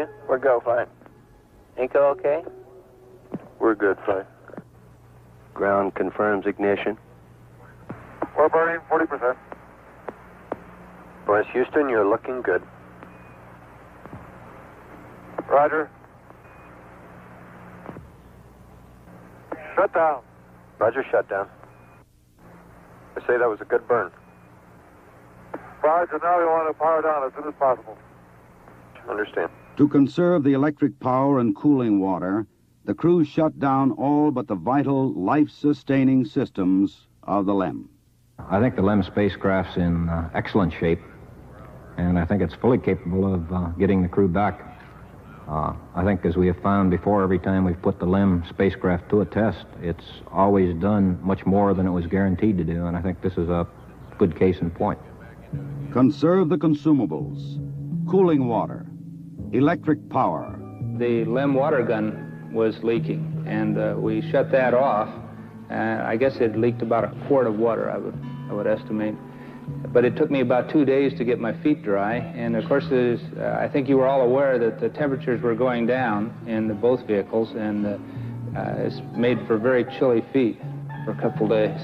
you? We're go, fine. Inco okay? We're good, fine. Ground confirms ignition. We're burning 40%. Boris Houston, you're looking good. Roger. Shut down. Roger, shut down. I say that was a good burn. Roger, now we want to power down as soon as possible. Understand. To conserve the electric power and cooling water, the crew shut down all but the vital, life-sustaining systems of the LEM. I think the LEM spacecraft's in excellent shape, and I think it's fully capable of getting the crew back. I think, as we have found before, every time we've put the LEM spacecraft to a test, it's always done much more than it was guaranteed to do, and I think this is a good case in point. Conserve the consumables, cooling water, electric power. The LEM water gun was leaking, and we shut that off. I guess it leaked about a quart of water, I would estimate. But it took me about 2 days to get my feet dry, and of course, I think you were all aware that the temperatures were going down in both vehicles, and it's made for very chilly feet for a couple days.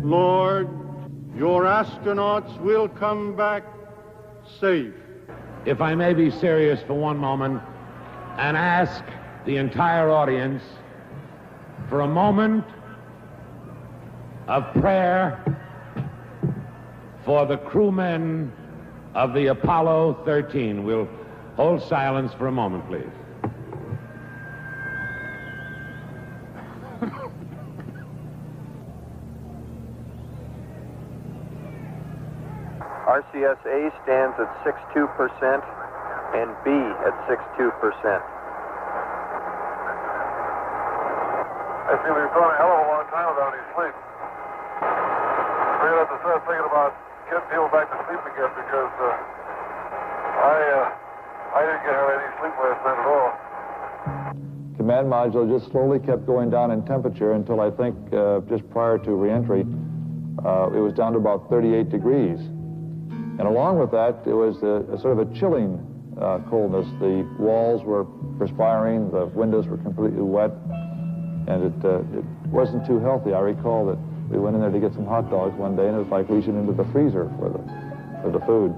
Lord, your astronauts will come back safe. If I may be serious for one moment and ask the entire audience for a moment of prayer for the crewmen of the Apollo 13. We'll hold silence for a moment, please. RCS-A stands at 62% and B at 62%. I feel we've gone a hell of a long time without any sleep. We're going to have to start thinking about getting people back to sleep again because I didn't get any sleep last night at all. Command module just slowly kept going down in temperature until I think just prior to reentry, it was down to about 38 degrees. And along with that, it was a sort of a chilling coldness. The walls were perspiring, the windows were completely wet, and it wasn't too healthy. I recall that we went in there to get some hot dogs one day, and it was like reaching into the freezer for the food.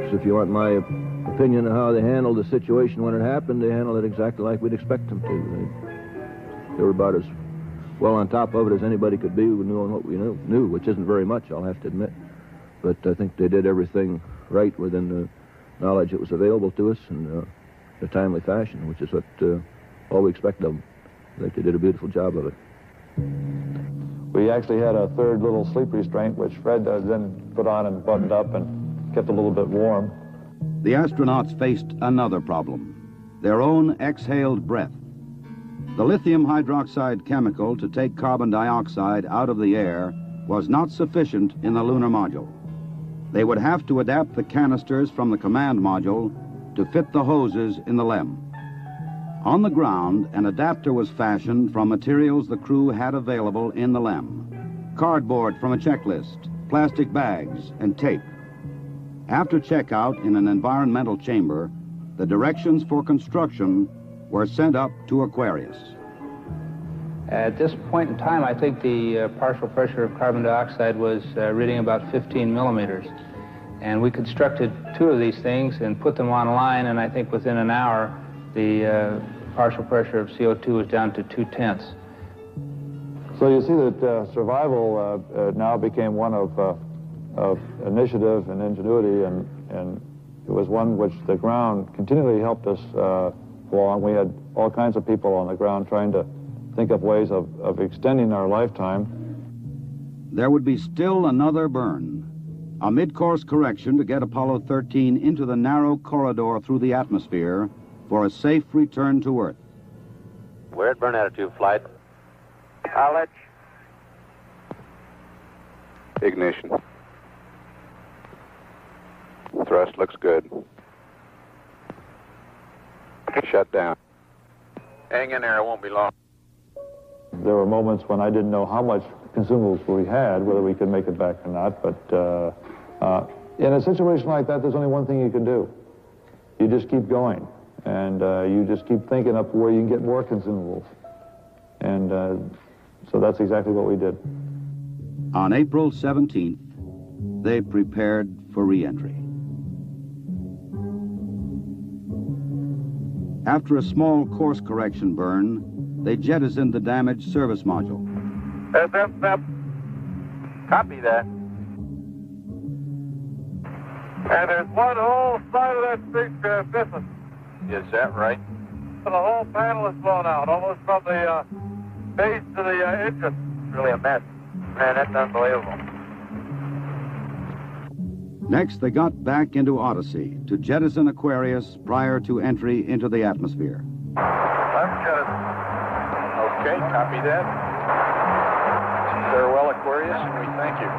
So if you want my opinion of how they handled the situation when it happened, they handled it exactly like we'd expect them to. They were about as well on top of it as anybody could be who knew what we knew, which isn't very much, I'll have to admit. But I think they did everything right within the knowledge that was available to us in a timely fashion, which is what all we expect of them. I think they did a beautiful job of it. We actually had a third little sleep restraint, which Fred then put on and buttoned up and kept a little bit warm. The astronauts faced another problem, their own exhaled breath. The lithium hydroxide chemical to take carbon dioxide out of the air was not sufficient in the lunar module. They would have to adapt the canisters from the command module to fit the hoses in the LEM. On the ground, an adapter was fashioned from materials the crew had available in the LEM. Cardboard from a checklist, plastic bags, and tape. After checkout in an environmental chamber, the directions for construction were sent up to Aquarius. At this point in time, I think the partial pressure of carbon dioxide was reading about 15 millimeters. And we constructed 2 of these things and put them online, and I think within an hour, the partial pressure of CO2 was down to 0.2. So you see that survival now became one of initiative and ingenuity, and it was one which the ground continually helped us along. We had all kinds of people on the ground trying to think of ways of extending our lifetime. There would be still another burn, a mid-course correction to get Apollo 13 into the narrow corridor through the atmosphere for a safe return to Earth. We're at burn attitude, flight. Knowledge. Ignition. Thrust looks good. Shut down. Hang in there, it won't be long. There were moments when I didn't know how much consumables we had, whether we could make it back or not, but in a situation like that, there's only one thing you can do. You just keep going, and you just keep thinking up where you can get more consumables. And so that's exactly what we did. On April 17th, they prepared for re-entry. After a small course correction burn, they jettisoned the damaged service module. SF, Copy that. and there's one whole side of that spacecraft missing. Is that right? The whole panel is blown out, almost from the base to the engine. Really a mess. Man, that's unbelievable. Next, they got back into Odyssey to jettison Aquarius prior to entry into the atmosphere. Left jettison. Okay, copy that. Farewell, Aquarius, and we thank you.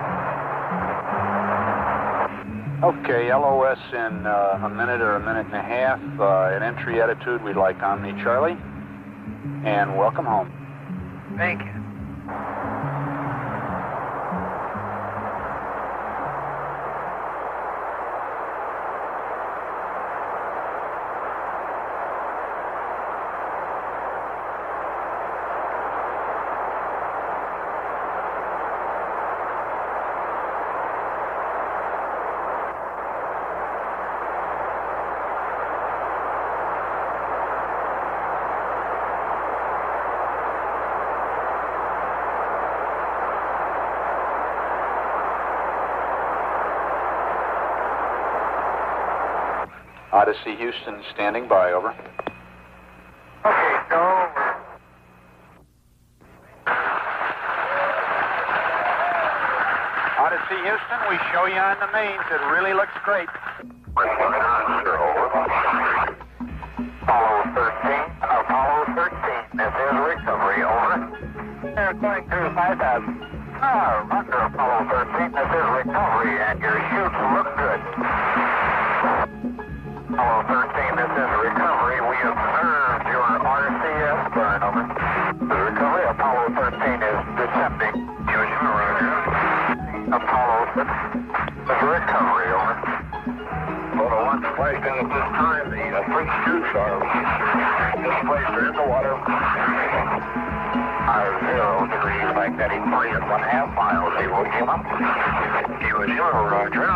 Okay, LOS in a minute or a minute and a half. At entry attitude, we'd like Omni Charlie. And welcome home. Thank you. Odyssey Houston standing by, over. Okay, go over. Odyssey Houston, we show you on the mains. It really looks great. Apollo 13, this is recovery, over. They're going through 5,000. Under Apollo 13, this is recovery, and your chutes look good. Apollo 13, this is recovery. We observed your RCS burn, over. The recovery, Apollo 13 is descending. Apollo 6, this is recovery, over. Photo 1 spliced in at this time. The three chutes are displaced in the water. 0 degrees, magnetic 3.5 miles. He will give up. He was zero, Roger.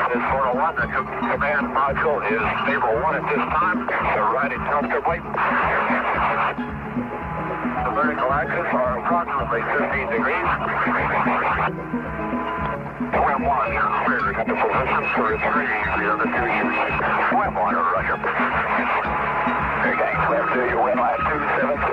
This photo 1, the command module is stable 1 at this time. They're riding comfortably. The vertical axis are approximately 15 degrees. Swim 1, you're cleared into position for 3, the other 2 chutes. Swim 1, Roger. You're getting clear to you, wind line 270.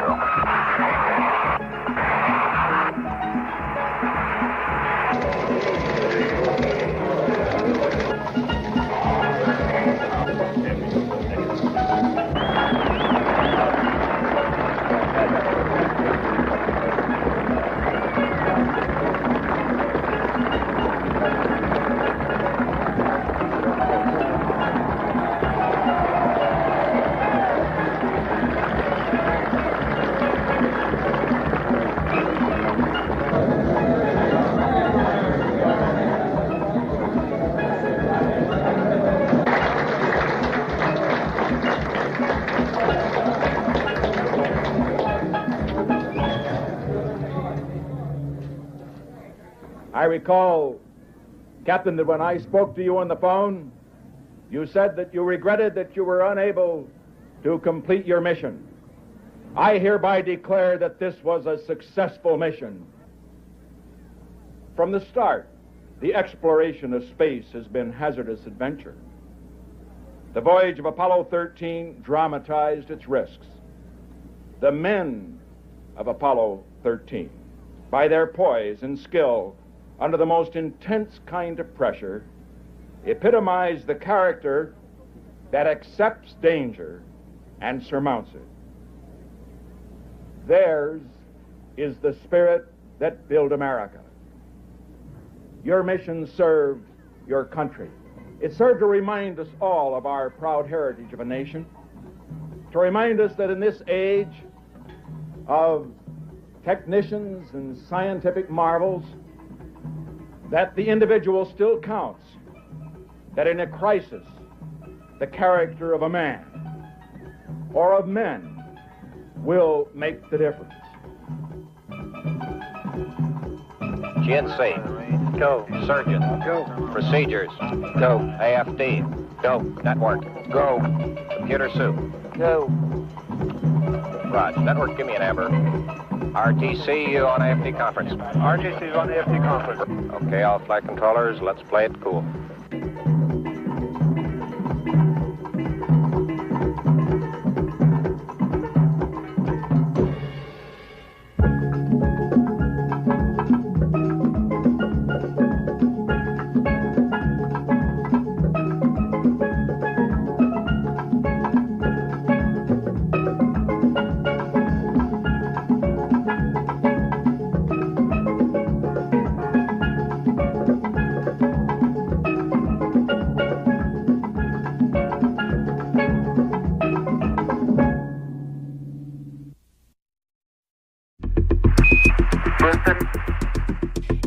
recall, Captain, that when I spoke to you on the phone, you said that you regretted that you were unable to complete your mission. I hereby declare that this was a successful mission. From the start, the exploration of space has been hazardous adventure. The voyage of Apollo 13 dramatized its risks. The men of Apollo 13, by their poise and skill under the most intense kind of pressure, epitomized the character that accepts danger and surmounts it. Theirs is the spirit that built America. Your mission served your country. It served to remind us all of our proud heritage of a nation, to remind us that in this age of technicians and scientific marvels, that the individual still counts, that in a crisis, the character of a man or of men will make the difference. GNC. Go. Surgeon. Go. Procedures. Go. AFD. Go. Network. Go. Computer soup. Go. Raj, network, give me an Amber. RTC on AFD conference. RTC's on the AFD conference. Okay, all flight controllers, let's play it cool.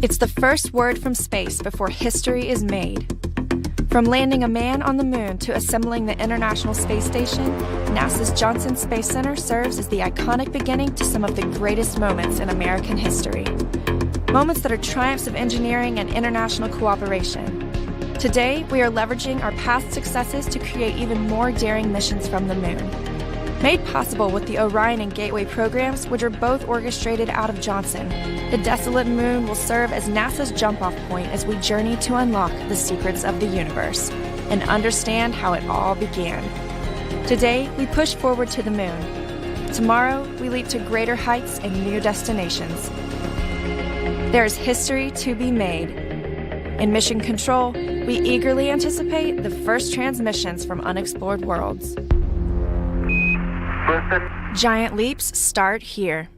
It's the first word from space before history is made. From landing a man on the moon to assembling the International Space Station, NASA's Johnson Space Center serves as the iconic beginning to some of the greatest moments in American history. Moments that are triumphs of engineering and international cooperation. Today, we are leveraging our past successes to create even more daring missions from the moon. Made possible with the Orion and Gateway programs, which are both orchestrated out of Johnson, the desolate moon will serve as NASA's jump-off point as we journey to unlock the secrets of the universe and understand how it all began. Today, we push forward to the moon. Tomorrow, we leap to greater heights and new destinations. There is history to be made. In Mission Control, we eagerly anticipate the first transmissions from unexplored worlds. Giant leaps start here.